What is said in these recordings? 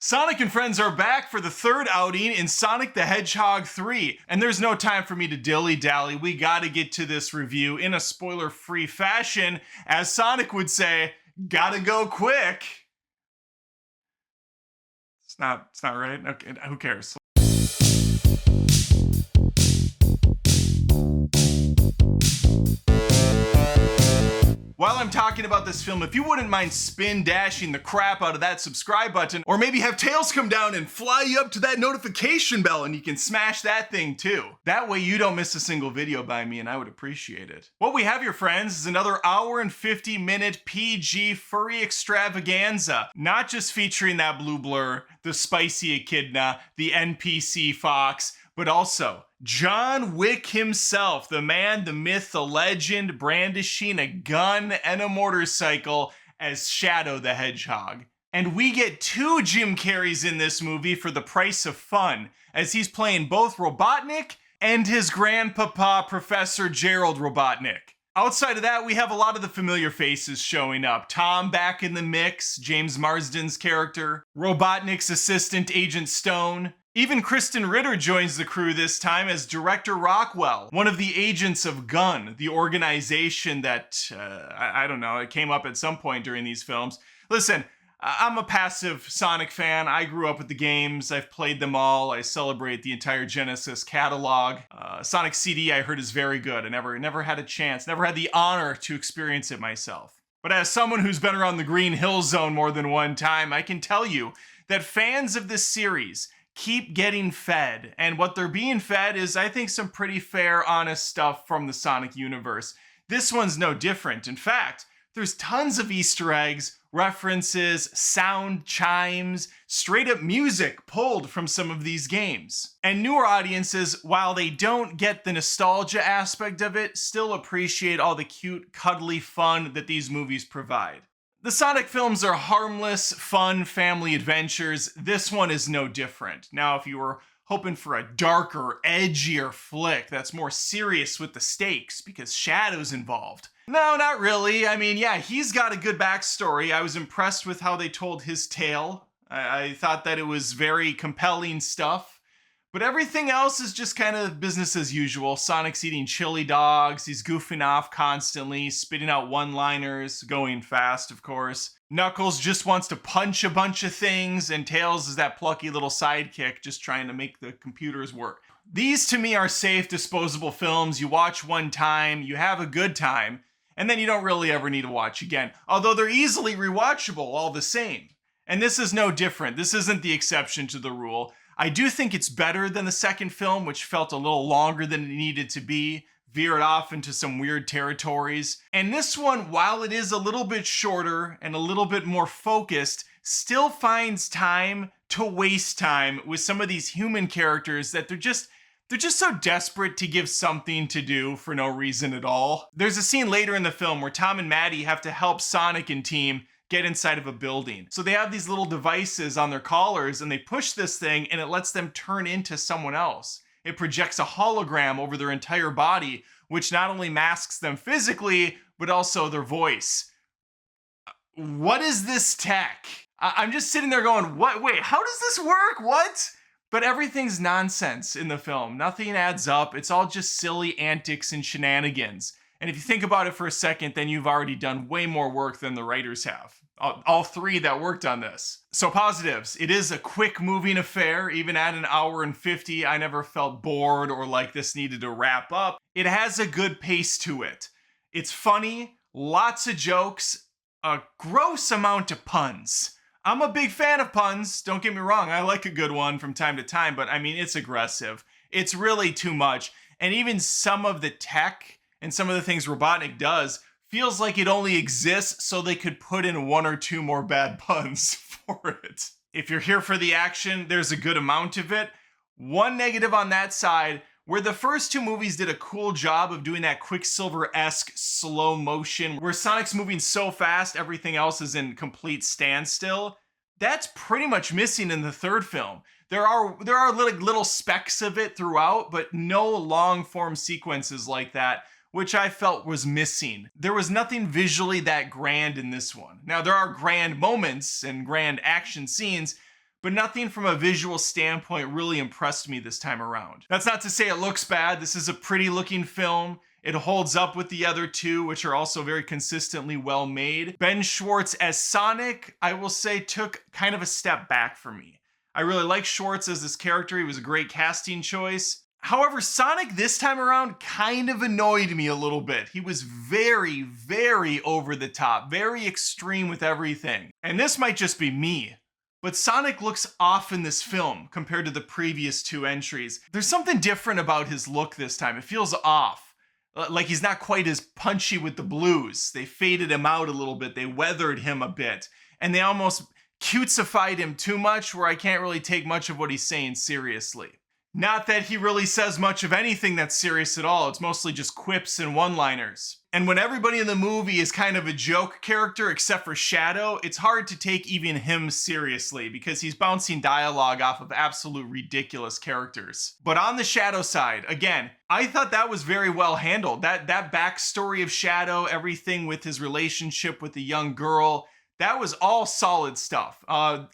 Sonic and friends are back for the third outing in Sonic the Hedgehog 3, and there's no time for me to dilly-dally. We gotta get to this review in a spoiler-free fashion. As Sonic would say, gotta go quick. It's not right? Okay, who cares? While I'm talking about this film, if you wouldn't mind spin-dashing the crap out of that subscribe button, or maybe have Tails come down and fly you up to that notification bell and you can smash that thing too. That way you don't miss a single video by me and I would appreciate it. What we have here, friends, is another hour and 50-minute PG furry extravaganza. Not just featuring that blue blur, the spicy echidna, the NPC fox, but also John Wick himself, the man, the myth, the legend, brandishing a gun and a motorcycle as Shadow the Hedgehog. And we get two Jim Carreys in this movie for the price of fun, as he's playing both Robotnik and his grandpapa, Professor Gerald Robotnik. Outside of that, we have a lot of the familiar faces showing up. Tom back in the mix, James Marsden's character, Robotnik's assistant, Agent Stone. Even Kristen Ritter joins the crew this time as Director Rockwell, one of the agents of Gun, the organization that, I don't know, it came up at some point during these films. Listen, I'm a passive Sonic fan. I grew up with the games. I've played them all. I celebrate the entire Genesis catalog. Sonic CD I heard is very good. I never had a chance, never had the honor to experience it myself. But as someone who's been around the Green Hill Zone more than one time, I can tell you that fans of this series keep getting fed, and what they're being fed is, I think, some pretty fair, honest stuff from the Sonic universe. This one's no different. In fact, there's tons of Easter eggs, references, sound chimes, straight up music pulled from some of these games. And newer audiences, while they don't get the nostalgia aspect of it, still appreciate all the cute, cuddly fun that these movies provide. The Sonic films are harmless, fun family adventures. This one is no different. Now, if you were hoping for a darker, edgier flick that's more serious with the stakes because Shadow's involved. No, not really. I mean, yeah, he's got a good backstory. I was impressed with how they told his tale. I thought that it was very compelling stuff. But everything else is just kind of business as usual. Sonic's eating chili dogs, he's goofing off constantly, spitting out one-liners, going fast, of course. Knuckles just wants to punch a bunch of things, and Tails is that plucky little sidekick just trying to make the computers work. These, to me, are safe, disposable films. You watch one time, you have a good time, and then you don't really ever need to watch again. Although they're easily rewatchable all the same. And this is no different. This isn't the exception to the rule. I do think it's better than the second film, which felt a little longer than it needed to be, veered off into some weird territories. And this one, while it is a little bit shorter and a little bit more focused, still finds time to waste time with some of these human characters that they're just so desperate to give something to do for no reason at all. There's a scene later in the film where Tom and Maddie have to help Sonic and team get inside of a building. So they have these little devices on their collars and they push this thing and it lets them turn into someone else. It projects a hologram over their entire body, which not only masks them physically, but also their voice. What is this tech? I'm just sitting there going, what? Wait, how does this work? What? But everything's nonsense in the film. Nothing adds up. It's all just silly antics and shenanigans. And if you think about it for a second, then you've already done way more work than the writers have. All three that worked on this. So positives, it is a quick moving affair. Even at an hour and 50, I never felt bored or like this needed to wrap up. It has a good pace to it. It's funny, lots of jokes, a gross amount of puns. I'm a big fan of puns, don't get me wrong. I like a good one from time to time, but I mean, it's aggressive. It's really too much. And even some of the tech and some of the things Robotnik does feels like it only exists so they could put in one or two more bad puns for it. If you're here for the action, there's a good amount of it. One negative on that side, where the first two movies did a cool job of doing that Quicksilver-esque slow motion, where Sonic's moving so fast, everything else is in complete standstill. That's pretty much missing in the third film. There are little specks of it throughout, but no long-form sequences like that, which I felt was missing. There was nothing visually that grand in this one. Now, there are grand moments and grand action scenes, but nothing from a visual standpoint really impressed me this time around. That's not to say it looks bad. This is a pretty looking film. It holds up with the other two, which are also very consistently well made. Ben Schwartz as Sonic, I will say, took kind of a step back for me. I really like Schwartz as this character. He was a great casting choice. However, Sonic this time around kind of annoyed me a little bit. He was very, very over the top, very extreme with everything. And this might just be me, but Sonic looks off in this film compared to the previous two entries. There's something different about his look this time. It feels off. Like he's not quite as punchy with the blues. They faded him out a little bit. They weathered him a bit. And they almost cutesified him too much where I can't really take much of what he's saying seriously. Not that he really says much of anything that's serious at all. It's mostly just quips and one-liners. And when everybody in the movie is kind of a joke character except for Shadow, it's hard to take even him seriously because he's bouncing dialogue off of absolute ridiculous characters. But on the Shadow side, again, I thought that was very well handled. That backstory of Shadow, everything with his relationship with the young girl, that was all solid stuff.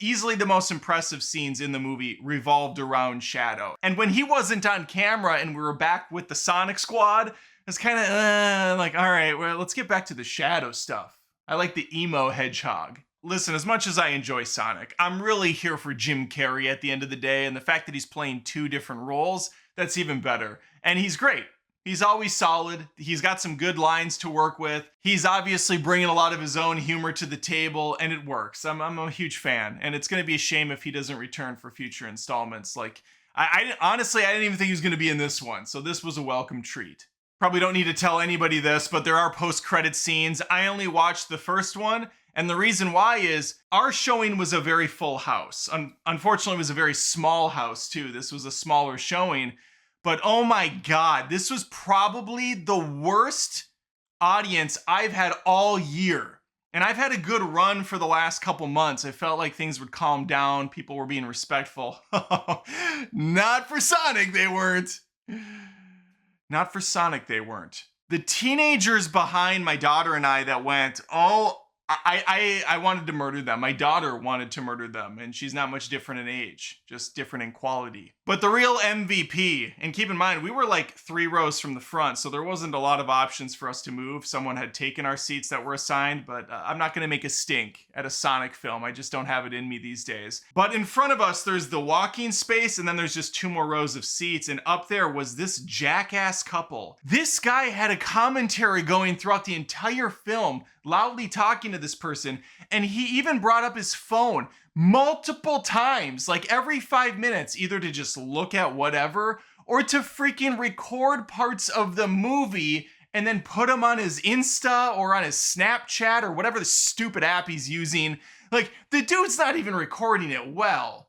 Easily the most impressive scenes in the movie revolved around Shadow. And when he wasn't on camera and we were back with the Sonic Squad, it's kind of like, all right, well, let's get back to the Shadow stuff. I like the emo Hedgehog. Listen, as much as I enjoy Sonic, I'm really here for Jim Carrey at the end of the day, and the fact that he's playing two different roles, that's even better. And he's great. He's always solid. He's got some good lines to work with. He's obviously bringing a lot of his own humor to the table, and it works. I'm a huge fan, and it's going to be a shame if he doesn't return for future installments. Like, I honestly, I didn't even think he was going to be in this one, so this was a welcome treat. Probably don't need to tell anybody this, but there are post-credit scenes. I only watched the first one, and the reason why is our showing was a very full house. Unfortunately, it was a very small house, too. This was a smaller showing. But oh my God, this was probably the worst audience I've had all year. And I've had a good run for the last couple months. I felt like things would calm down. People were being respectful. Not for Sonic, they weren't. Not for Sonic, they weren't. The teenagers behind my daughter and I that went, I wanted to murder them. My daughter wanted to murder them, and she's not much different in age, just different in quality. But the real MVP, and keep in mind, we were like 3 rows from the front, so there wasn't a lot of options for us to move. Someone had taken our seats that were assigned, but I'm not going to make a stink at a Sonic film. I just don't have it in me these days. But in front of us, there's the walking space, and then there's just 2 more rows of seats, and up there was this jackass couple. This guy had a commentary going throughout the entire film, loudly talking to this person, and he even brought up his phone multiple times, like every 5 minutes, either to just look at whatever or to freaking record parts of the movie and then put them on his Insta or on his Snapchat or whatever the stupid app he's using. Like, the dude's not even recording it well.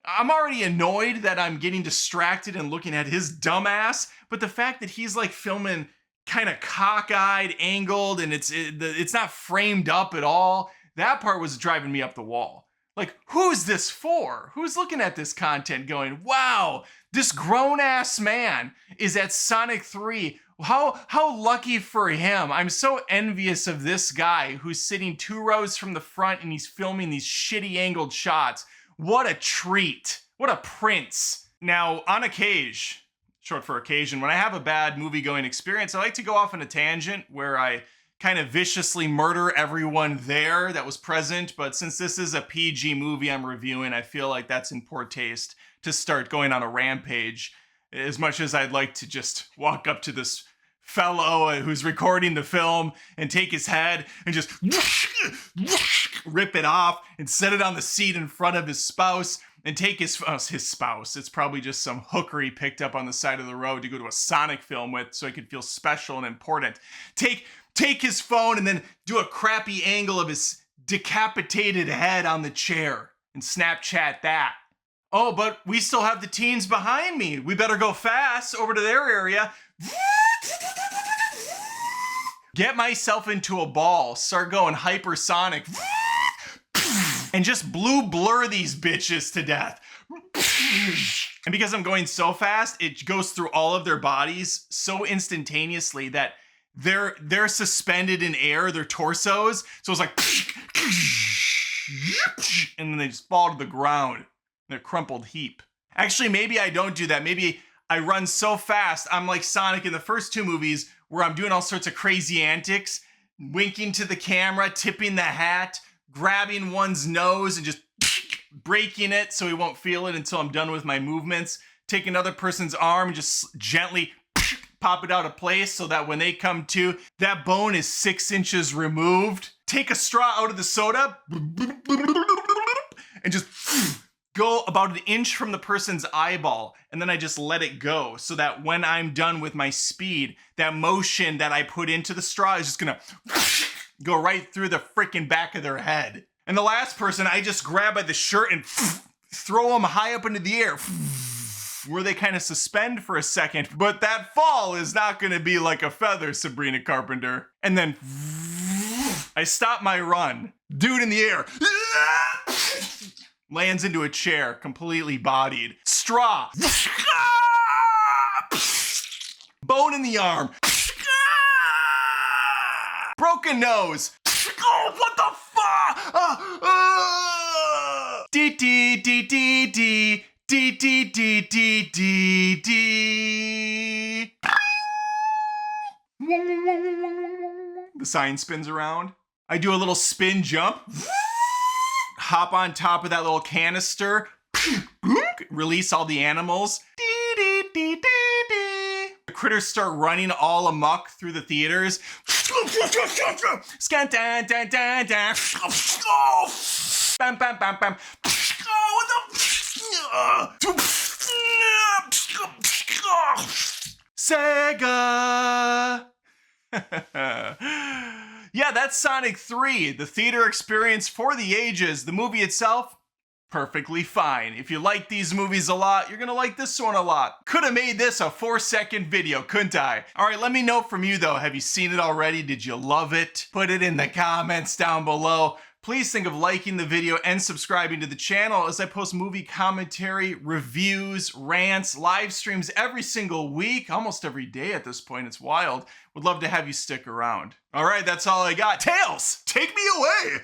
I'm already annoyed that I'm getting distracted and looking at his dumbass, but the fact that he's like filming kind of cockeyed, angled, and it's not framed up at all, that part was driving me up the wall. Like, who's this for? Who's looking at this content going, wow, this grown-ass man is at Sonic 3. How lucky for him. I'm so envious of this guy who's sitting 2 rows from the front and he's filming these shitty angled shots. What a treat. What a prince. Now, on occasion, short for occasion, when I have a bad movie-going experience, I like to go off on a tangent where I kind of viciously murder everyone there that was present, but since this is a PG movie I'm reviewing, I feel like that's in poor taste to start going on a rampage, as much as I'd like to just walk up to this fellow who's recording the film and take his head and just rip it off and set it on the seat in front of his spouse and take his spouse. It's probably just some hooker he picked up on the side of the road to go to a Sonic film with so he could feel special and important. Take his phone and then do a crappy angle of his decapitated head on the chair and Snapchat that. Oh, but we still have the teens behind me. We better go fast over to their area. Get myself into a ball, start going hypersonic, and just blur these bitches to death. And because I'm going so fast, it goes through all of their bodies so instantaneously that they're suspended in air, their torsos. So it's like, and then they just fall to the ground. in a crumpled heap. Actually, maybe I don't do that. Maybe I run so fast, I'm like Sonic in the first 2 movies where I'm doing all sorts of crazy antics, winking to the camera, tipping the hat, grabbing one's nose and just breaking it so he won't feel it until I'm done with my movements. Take another person's arm and just gently pop it out of place so that when they come to, that bone is 6 inches removed. Take a straw out of the soda and just go about an inch from the person's eyeball, and then I just let it go so that when I'm done with my speed, that motion that I put into the straw is just gonna go right through the freaking back of their head. And the last person, I just grab by the shirt and throw them high up into the air where they kind of suspend for a second, but that fall is not gonna be like a feather, Sabrina Carpenter. And then I stop my run. Dude in the air. Lands into a chair, completely bodied. Straw. Bone in the arm. Broken nose. Oh, what the fuck? D D D D D D D D D D D. The sign spins around. I do a little spin jump. Hop on top of that little canister, release all the animals. The critters start running all amok through the theaters. Bam, bam, bam, bam. Oh, what the? Sega. Yeah, that's Sonic 3, the theater experience for the ages. The movie itself, perfectly fine. If you like these movies a lot, you're gonna like this one a lot. Could have made this a 4-second video, couldn't I? All right, let me know from you though. Have you seen it already? Did you love it? Put it in the comments down below. Please think of liking the video and subscribing to the channel as I post movie commentary, reviews, rants, live streams every single week, almost every day at this point. It's wild. Would love to have you stick around. All right, that's all I got. Tails, take me away.